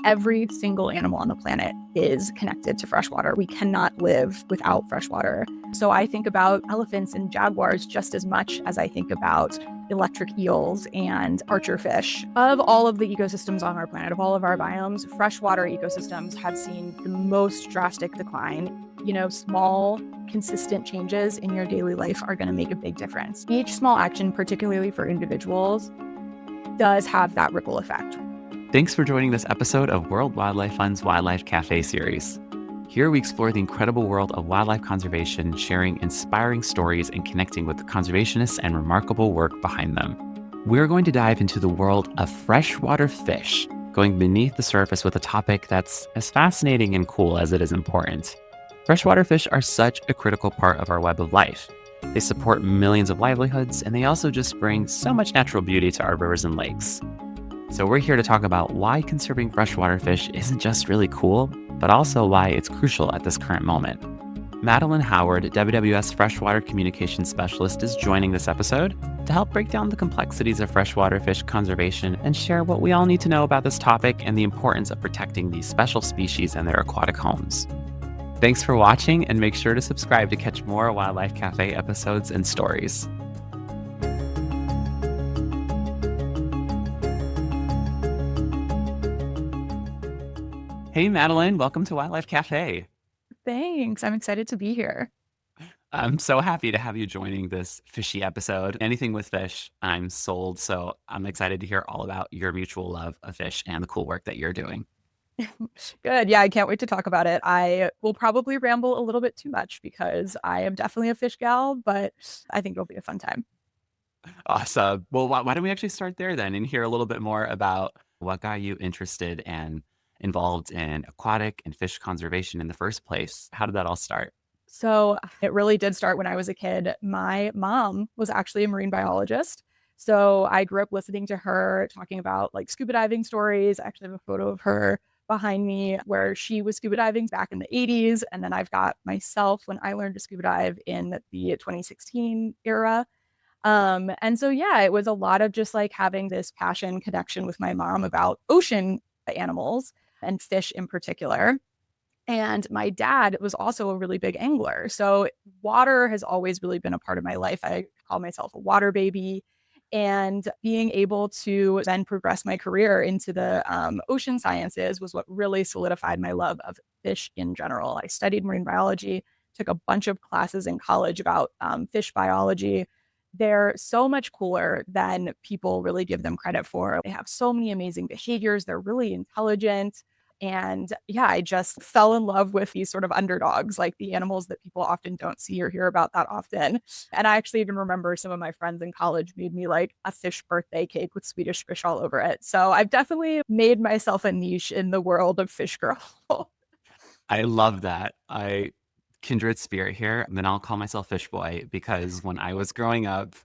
Every single animal on the planet is connected to freshwater. We cannot live without freshwater. So I think about elephants and jaguars just as much as I think about electric eels and archerfish. Of all of the ecosystems on our planet, of all of our biomes, freshwater ecosystems have seen the most drastic decline. Small, consistent changes in your daily life are going to make a big difference. Each small action, particularly for individuals, does have that ripple effect. Thanks for joining this episode of World Wildlife Fund's Wildlife Café series. Here we explore the incredible world of wildlife conservation, sharing inspiring stories and connecting with the conservationists and remarkable work behind them. We're going to dive into the world of freshwater fish, going beneath the surface with a topic that's as fascinating and cool as it is important. Freshwater fish are such a critical part of our web of life. They support millions of livelihoods, and they also just bring so much natural beauty to our rivers and lakes. So we're here to talk about why conserving freshwater fish isn't just really cool, but also why it's crucial at this current moment. Madalen Howard, WWS Freshwater Communications Specialist, is joining this episode to help break down the complexities of freshwater fish conservation and share what we all need to know about this topic and the importance of protecting these special species and their aquatic homes. Thanks for watching, and make sure to subscribe to catch more Wildlife Cafe episodes and stories. Hey, Madalen, welcome to Wildlife Cafe. Thanks. I'm excited to be here. I'm so happy to have you joining this fishy episode. Anything with fish, I'm sold. So I'm excited to hear all about your mutual love of fish and the cool work that you're doing. Good. Yeah, I can't wait to talk about it. I will probably ramble a little bit too much because I am definitely a fish gal, but I think it'll be a fun time. Awesome. Well, why don't we actually start there then and hear a little bit more about what got you interested and involved in aquatic and fish conservation in the first place? How did that all start? So it really did start when I was a kid. My mom was actually a marine biologist. So I grew up listening to her talking about like scuba diving stories. I actually have a photo of her behind me where she was scuba diving back in the 80s. And then I've got myself when I learned to scuba dive in the 2016 era. And so, yeah, it was a lot of just like having this passion connection with my mom about ocean animals and fish in particular. And my dad was also a really big angler. So water has always really been a part of my life. I call myself a water baby. And being able to then progress my career into the ocean sciences was what really solidified my love of fish in general. I studied marine biology, took a bunch of classes in college about fish biology. They're so much cooler than people really give them credit for. They have so many amazing behaviors. They're really intelligent. And yeah, I just fell in love with these sort of underdogs, like the animals that people often don't see or hear about that often. And I actually even remember some of my friends in college made me like a fish birthday cake with Swedish fish all over it. So I've definitely made myself a niche in the world of fish girl. I love that. Kindred spirit here. And then I'll call myself fish boy because when I was growing up,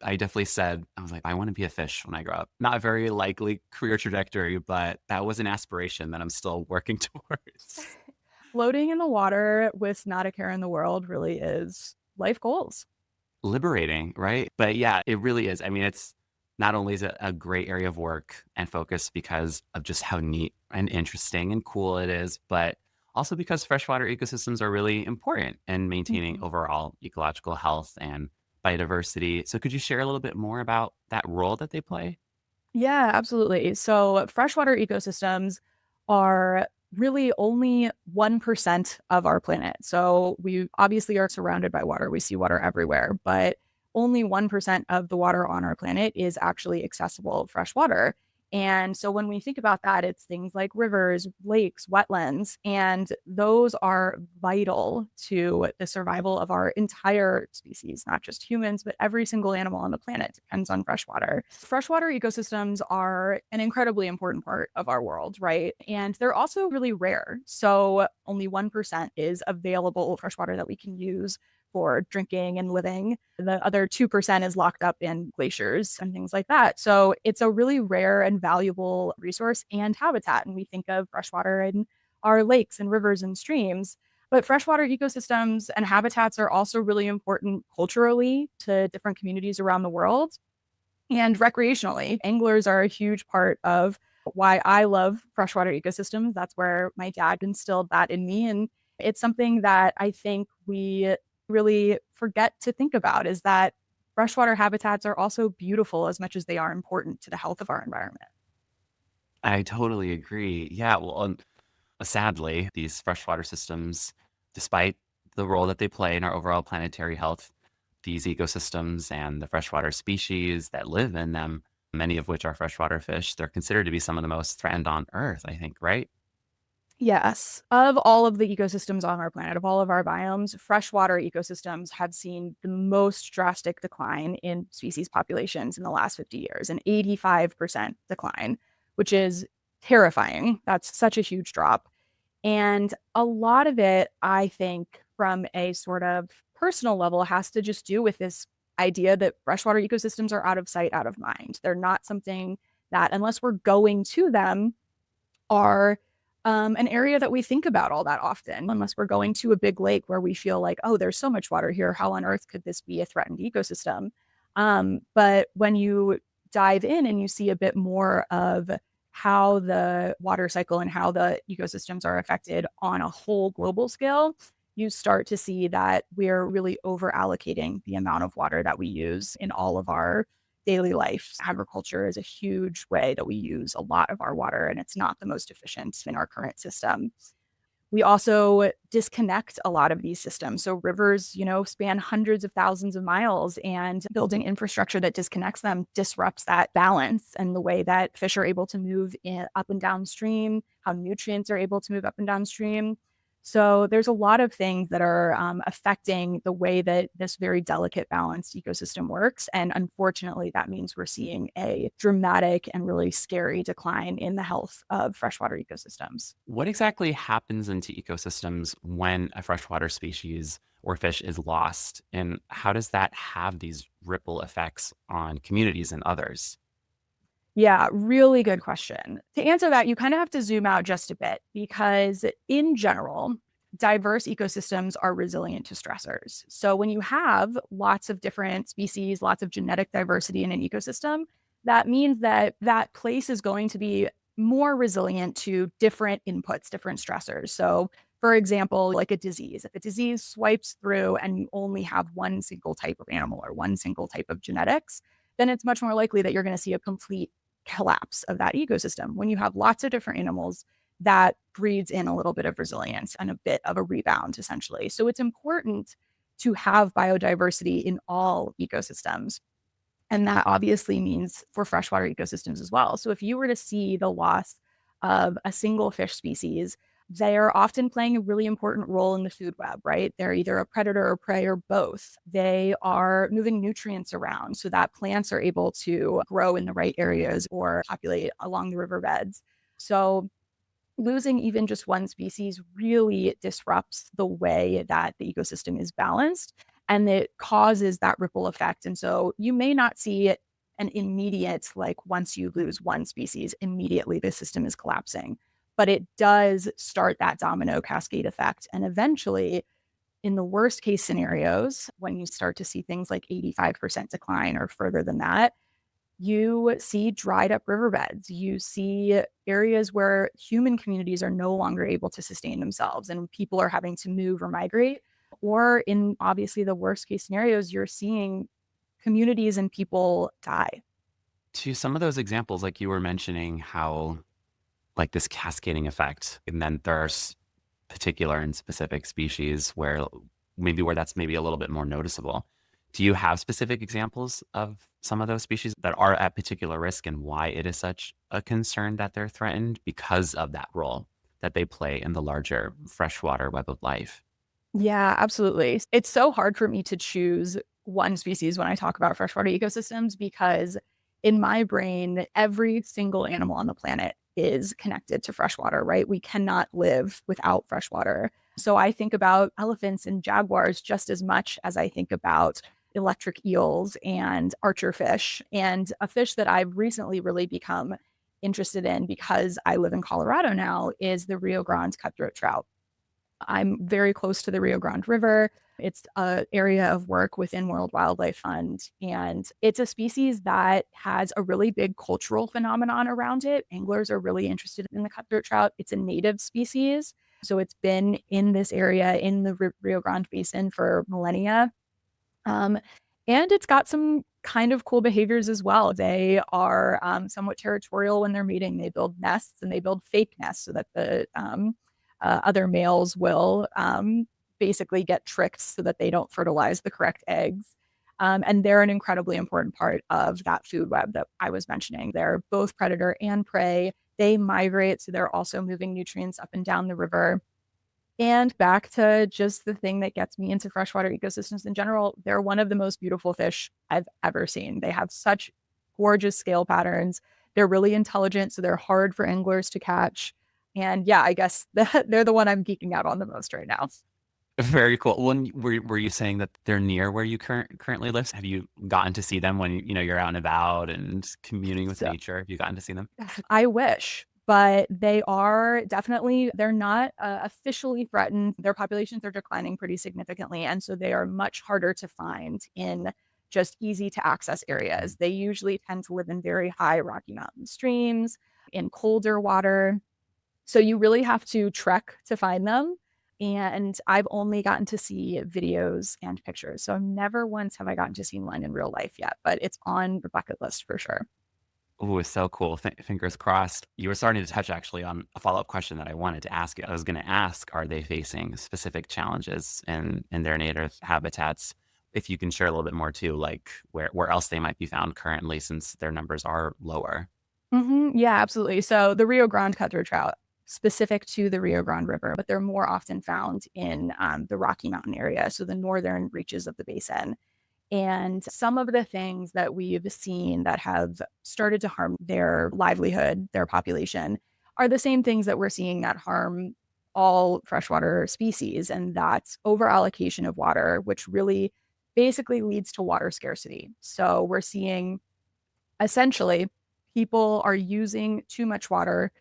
I definitely said, I was like, I want to be a fish when I grow up. Not a very likely career trajectory, but that was an aspiration that I'm still working towards. Floating in the water with not a care in the world really is life goals. Liberating, right? But yeah, it really is. I mean, it's not only is it a great area of work and focus because of just how neat and interesting and cool it is, but also because freshwater ecosystems are really important in maintaining overall ecological health and biodiversity. So could you share a little bit more about that role that they play? Yeah, absolutely. So freshwater ecosystems are really only 1% of our planet. So we obviously are surrounded by water. We see water everywhere, but only 1% of the water on our planet is actually accessible fresh water. And so when we think about that, it's things like rivers, lakes, wetlands, and those are vital to the survival of our entire species, not just humans, but every single animal on the planet depends on freshwater. Freshwater ecosystems are an incredibly important part of our world, right? And they're also really rare. So only 1% is available freshwater that we can use for drinking and living. The other 2% is locked up in glaciers and things like that. So it's a really rare and valuable resource and habitat. And we think of freshwater in our lakes and rivers and streams. But freshwater ecosystems and habitats are also really important culturally to different communities around the world and recreationally. Anglers are a huge part of why I love freshwater ecosystems. That's where my dad instilled that in me. And it's something that I think we really forget to think about is that freshwater habitats are also beautiful as much as they are important to the health of our environment. I totally agree. Yeah, well, sadly, these freshwater systems, despite the role that they play in our overall planetary health, these ecosystems and the freshwater species that live in them, many of which are freshwater fish, they're considered to be some of the most threatened on Earth, I think, right? Yes. Of all of the ecosystems on our planet, of all of our biomes, freshwater ecosystems have seen the most drastic decline in species populations in the last 50 years, an 85% decline, which is terrifying. That's such a huge drop. And a lot of it, I think, from a sort of personal level, has to just do with this idea that freshwater ecosystems are out of sight, out of mind. They're not something that, unless we're going to them, are an area that we think about all that often, unless we're going to a big lake where we feel like, oh, there's so much water here. How on earth could this be a threatened ecosystem? But when you dive in and you see a bit more of how the water cycle and how the ecosystems are affected on a whole global scale, you start to see that we're really over allocating the amount of water that we use in all of our daily life. Agriculture is a huge way that we use a lot of our water, and it's not the most efficient in our current system. We also disconnect a lot of these systems. So rivers, span hundreds of thousands of miles, and building infrastructure that disconnects them disrupts that balance and the way that fish are able to move up and downstream, how nutrients are able to move up and downstream. So there's a lot of things that are affecting the way that this very delicate balanced ecosystem works. And unfortunately, that means we're seeing a dramatic and really scary decline in the health of freshwater ecosystems. What exactly happens into ecosystems when a freshwater species or fish is lost? And how does that have these ripple effects on communities and others? Yeah, really good question. To answer that, you kind of have to zoom out just a bit because, in general, diverse ecosystems are resilient to stressors. So, when you have lots of different species, lots of genetic diversity in an ecosystem, that means that that place is going to be more resilient to different inputs, different stressors. So, for example, like a disease, if a disease swipes through and you only have one single type of animal or one single type of genetics, then it's much more likely that you're going to see a complete collapse of that ecosystem. When you have lots of different animals, that breeds in a little bit of resilience and a bit of a rebound, essentially. So it's important to have biodiversity in all ecosystems. And that obviously means for freshwater ecosystems as well. So if you were to see the loss of a single fish species, they're often playing a really important role in the food web, right? They're either a predator or prey or both. They are moving nutrients around so that plants are able to grow in the right areas or populate along the riverbeds. So losing even just one species really disrupts the way that the ecosystem is balanced, and it causes that ripple effect. And so you may not see an immediate, like once you lose one species, immediately the system is collapsing. But it does start that domino cascade effect. And eventually, in the worst case scenarios, when you start to see things like 85% decline or further than that, you see dried up riverbeds. You see areas where human communities are no longer able to sustain themselves and people are having to move or migrate. Or in obviously the worst case scenarios, you're seeing communities and people die. To some of those examples, like you were mentioning, how like this cascading effect, and then there's particular and specific species where that's maybe a little bit more noticeable. Do you have specific examples of some of those species that are at particular risk and why it is such a concern that they're threatened because of that role that they play in the larger freshwater web of life? Yeah, absolutely. It's so hard for me to choose one species when I talk about freshwater ecosystems because in my brain, every single animal on the planet is connected to freshwater, right? We cannot live without freshwater. So I think about elephants and jaguars just as much as I think about electric eels and archer fish. And a fish that I've recently really become interested in because I live in Colorado now is the Rio Grande cutthroat trout. I'm very close to the Rio Grande River. It's an area of work within World Wildlife Fund, and it's a species that has a really big cultural phenomenon around it. Anglers are really interested in the cutthroat trout. It's a native species, so it's been in this area in the Rio Grande Basin for millennia. Um, and it's got some kind of cool behaviors as well. They are somewhat territorial when they're mating. They build nests and they build fake nests so that the other males will basically get tricked so that they don't fertilize the correct eggs. And they're an incredibly important part of that food web that I was mentioning. They're both predator and prey. They migrate, so they're also moving nutrients up and down the river. And back to just the thing that gets me into freshwater ecosystems in general, they're one of the most beautiful fish I've ever seen. They have such gorgeous scale patterns. They're really intelligent, so they're hard for anglers to catch. And yeah, I guess they're the one I'm geeking out on the most right now. Very cool. When were you saying that they're near where you currently live? Have you gotten to see them when you're out and about and communing with So nature? Have you gotten to see them? I wish, but they are definitely, they're not officially threatened. Their populations are declining pretty significantly. And so they are much harder to find in just easy to access areas. They usually tend to live in very high Rocky Mountain streams, in colder water. So you really have to trek to find them. And I've only gotten to see videos and pictures. So never once have I gotten to see one in real life yet, but it's on the bucket list for sure. Oh, it's so cool. Fingers crossed. You were starting to touch actually on a follow-up question that I wanted to ask you. I was going to ask, are they facing specific challenges in their native habitats? If you can share a little bit more too, like where else they might be found currently since their numbers are lower. Yeah, absolutely. So the Rio Grande cutthroat trout, specific to the Rio Grande River, but they're more often found in the Rocky Mountain area, so the northern reaches of the basin. And some of the things that we've seen that have started to harm their livelihood, their population, are the same things that we're seeing that harm all freshwater species. And that's over allocation of water, which really basically leads to water scarcity. So we're seeing essentially people are using too much water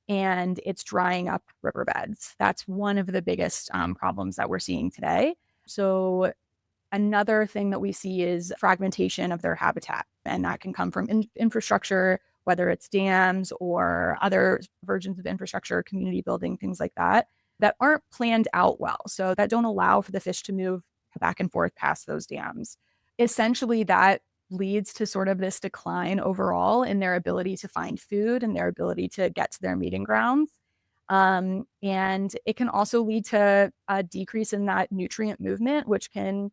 and it's drying up riverbeds. That's one of the biggest problems that we're seeing today. So another thing that we see is fragmentation of their habitat, and that can come from infrastructure, whether it's dams or other versions of infrastructure, community building, things like that, that aren't planned out well. So that don't allow for the fish to move back and forth past those dams. Essentially, that leads to sort of this decline overall in their ability to find food and their ability to get to their meeting grounds. And it can also lead to a decrease in that nutrient movement, which can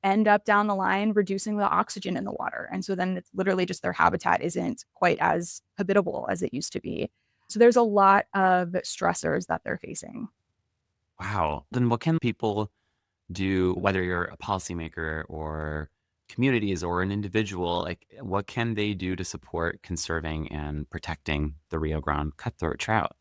end up down the line reducing the oxygen in the water. And so then it's literally just their habitat isn't quite as habitable as it used to be. So there's a lot of stressors that they're facing. Wow. Then what can people do, whether you're a policymaker or communities or an individual, like what can they do to support conserving and protecting the Rio Grande cutthroat trout?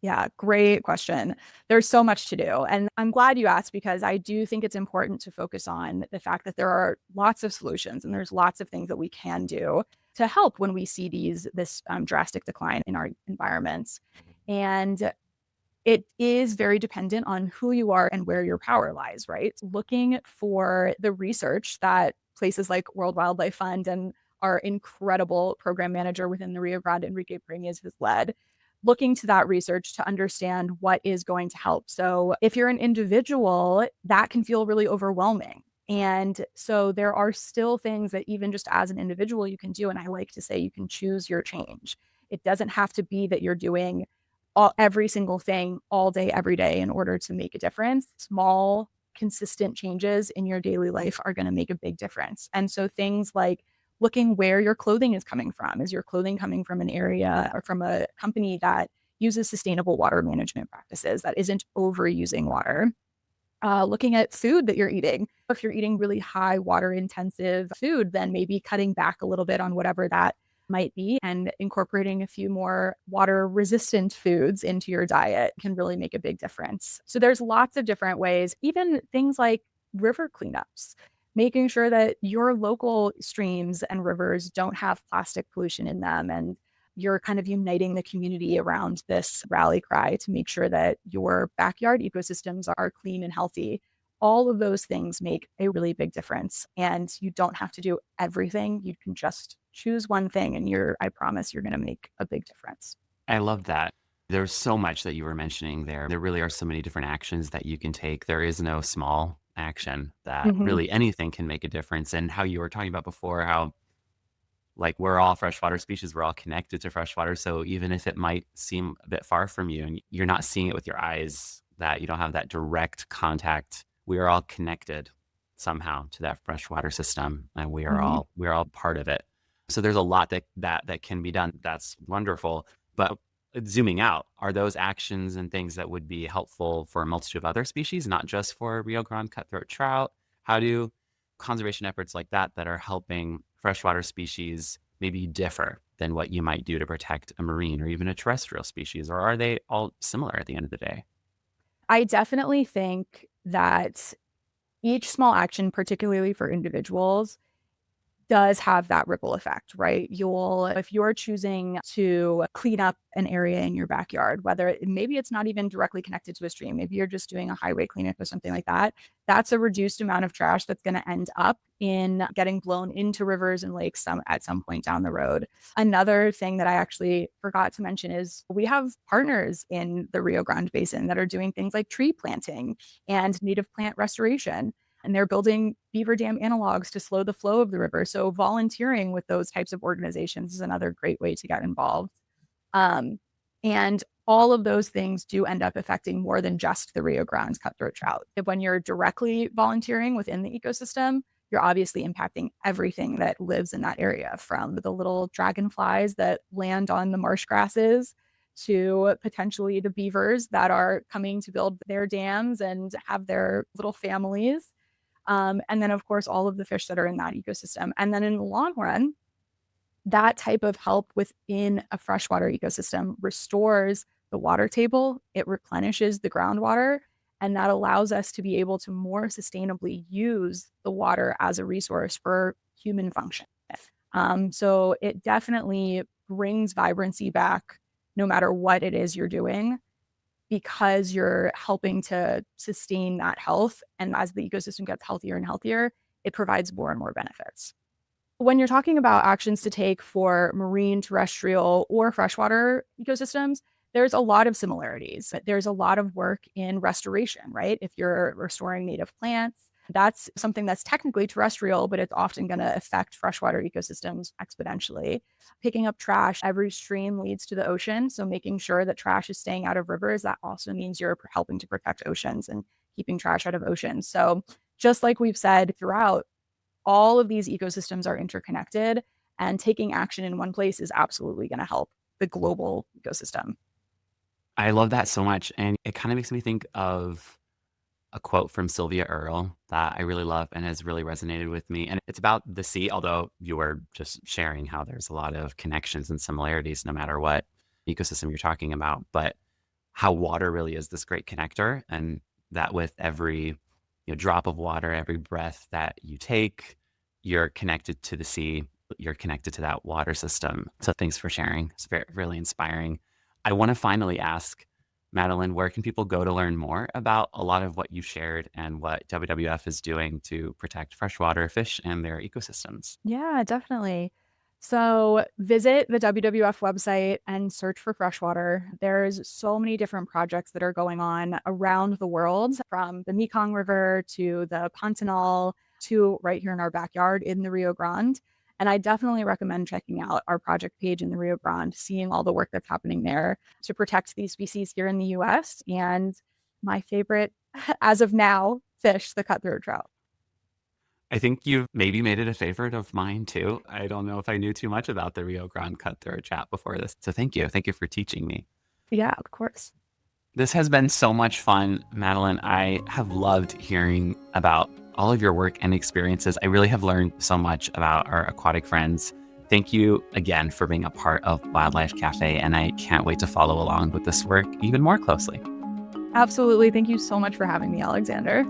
Yeah, great question. There's so much to do. And I'm glad you asked because I do think it's important to focus on the fact that there are lots of solutions and there's lots of things that we can do to help when we see this drastic decline in our environments. And it is very dependent on who you are and where your power lies, right? Looking for the research that places like World Wildlife Fund and our incredible program manager within the Rio Grande, Enrique Breñas, has led, looking to that research to understand what is going to help. So if you're an individual, that can feel really overwhelming. And so there are still things that even just as an individual you can do. And I like to say you can choose your change. It doesn't have to be that you're doing every single thing all day, every day in order to make a difference. Small, consistent changes in your daily life are going to make a big difference. And so things like looking where your clothing is coming from. Is your clothing coming from an area or from a company that uses sustainable water management practices, that isn't overusing water? Looking at food that you're eating. If you're eating really high water intensive food, then maybe cutting back a little bit on whatever that might be and incorporating a few more water resistant foods into your diet can really make a big difference. So there's lots of different ways, even things like river cleanups, making sure that your local streams and rivers don't have plastic pollution in them and you're kind of uniting the community around this rally cry to make sure that your backyard ecosystems are clean and healthy. All of those things make a really big difference. And you don't have to do everything. You can just choose one thing and I promise you're going to make a big difference. I love that. There's so much that you were mentioning there. There really are so many different actions that you can take. There is no small action that Mm-hmm. really anything can make a difference. And how you were talking about before, how like we're all freshwater species, we're all connected to freshwater. So even if it might seem a bit far from you and you're not seeing it with your eyes, that you don't have that direct contact, we are all connected somehow to that freshwater system, and Mm-hmm. we are all part of it. So there's a lot that can be done. That's wonderful. But zooming out, are those actions and things that would be helpful for a multitude of other species, not just for Rio Grande cutthroat trout? How do conservation efforts like that are helping freshwater species maybe differ than what you might do to protect a marine or even a terrestrial species? Or are they all similar at the end of the day? I definitely think that each small action, particularly for individuals, does have that ripple effect, right? If you're choosing to clean up an area in your backyard, maybe it's not even directly connected to a stream, maybe you're just doing a highway cleanup or something like that, that's a reduced amount of trash that's going to end up in getting blown into rivers and lakes at some point down the road. Another thing that I actually forgot to mention is we have partners in the Rio Grande Basin that are doing things like tree planting and native plant restoration, and they're building beaver dam analogs to slow the flow of the river. So volunteering with those types of organizations is another great way to get involved. Um, and all of those things do end up affecting more than just the Rio Grande cutthroat trout. When you're directly volunteering within the ecosystem, you're obviously impacting everything that lives in that area, from the little dragonflies that land on the marsh grasses to potentially the beavers that are coming to build their dams and have their little families. And then, of course, all of the fish that are in that ecosystem. And then in the long run, that type of help within a freshwater ecosystem restores the water table, it replenishes the groundwater, and that allows us to be able to more sustainably use the water as a resource for human function. So it definitely brings vibrancy back no matter what it is you're doing, because you're helping to sustain that health. And as the ecosystem gets healthier and healthier, it provides more and more benefits. When you're talking about actions to take for marine, terrestrial, or freshwater ecosystems, there's a lot of similarities. There's a lot of work in restoration, right? If you're restoring native plants, that's something that's technically terrestrial, but it's often going to affect freshwater ecosystems exponentially. Picking up trash, every stream leads to the ocean. So making sure that trash is staying out of rivers, that also means you're helping to protect oceans and keeping trash out of oceans. So just like we've said throughout, all of these ecosystems are interconnected, and taking action in one place is absolutely going to help the global ecosystem. I love that so much. And it kind of makes me think of a quote from Sylvia Earle that I really love and has really resonated with me. And it's about the sea, although you were just sharing how there's a lot of connections and similarities no matter what ecosystem you're talking about, but how water really is this great connector. And that with every drop of water, every breath that you take, you're connected to the sea, you're connected to that water system. So thanks for sharing. It's really inspiring. I want to finally ask, Madalen, where can people go to learn more about a lot of what you shared and what WWF is doing to protect freshwater fish and their ecosystems? Yeah, definitely. So visit the WWF website and search for freshwater. There's so many different projects that are going on around the world, from the Mekong River to the Pantanal to right here in our backyard in the Rio Grande. And I definitely recommend checking out our project page in the Rio Grande, seeing all the work that's happening there to protect these species here in the US. And my favorite, as of now, fish, the cutthroat trout. I think you've maybe made it a favorite of mine too. I don't know if I knew too much about the Rio Grande cutthroat chat before this. So thank you. Thank you for teaching me. Yeah, of course. This has been so much fun, Madalen. I have loved hearing about all of your work and experiences. I really have learned so much about our aquatic friends. Thank you again for being a part of Wildlife Cafe, and I can't wait to follow along with this work even more closely. Absolutely. Thank you so much for having me, Alexander.